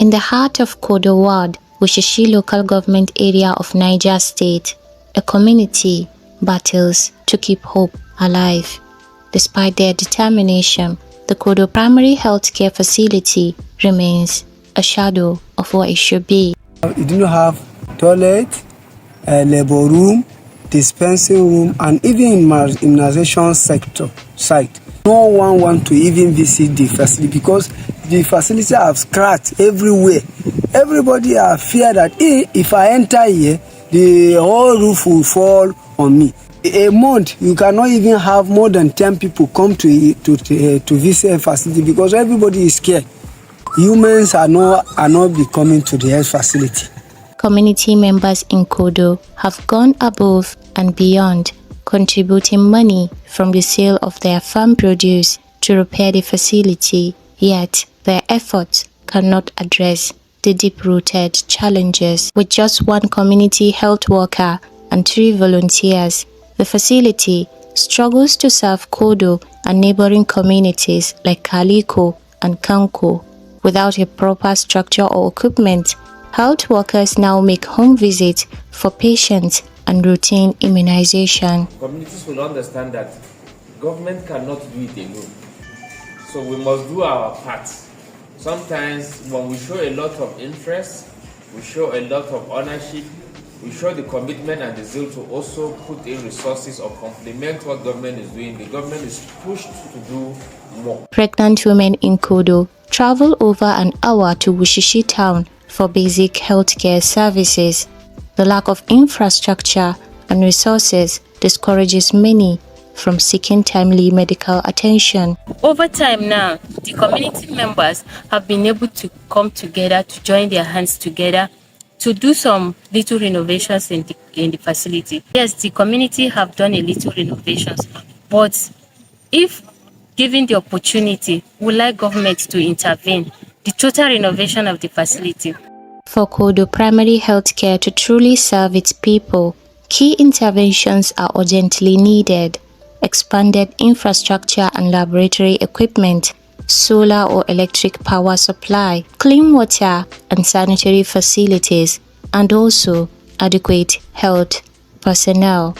In the heart of Kodo Ward, Wushishi local government area of Niger State, a community battles to keep hope alive. Despite their determination, the Kodo primary health care facility remains a shadow of what it should be. It didn't have toilet, labor room, dispensing room, and even immunization site. No one wants to even visit the facility because the facility have scratched everywhere. Everybody are feared that if I enter here, the whole roof will fall on me. A month, you cannot even have more than 10 people come to visit a facility because everybody is scared. Humans are not be coming to the health facility. Community members in Kodo have gone above and beyond, contributing money from the sale of their farm produce to repair the facility, yet their efforts cannot address the deep-rooted challenges. With just one community health worker and 3 volunteers, the facility struggles to serve Kodo and neighboring communities like Kaliko and Kanko. Without a proper structure or equipment, health workers now make home visits for patients and routine immunization. Communities will understand that government cannot do it alone. So we must do our part. Sometimes when we show a lot of interest, we show a lot of ownership, we show the commitment and the zeal to also put in resources or complement what government is doing. The government is pushed to do more. Pregnant women in Kodo travel over an hour to Wushishi town for basic healthcare services. The lack of infrastructure and resources discourages many from seeking timely medical attention. Over time now, the community members have been able to come together, to join their hands together, to do some little renovations in the facility. Yes, the community have done a little renovations, but if given the opportunity, we would like government to intervene, the total renovation of the facility. For Kodo primary health care to truly serve its people, key interventions are urgently needed. Expanded infrastructure and laboratory equipment, solar or electric power supply, clean water and sanitary facilities, and also adequate health personnel.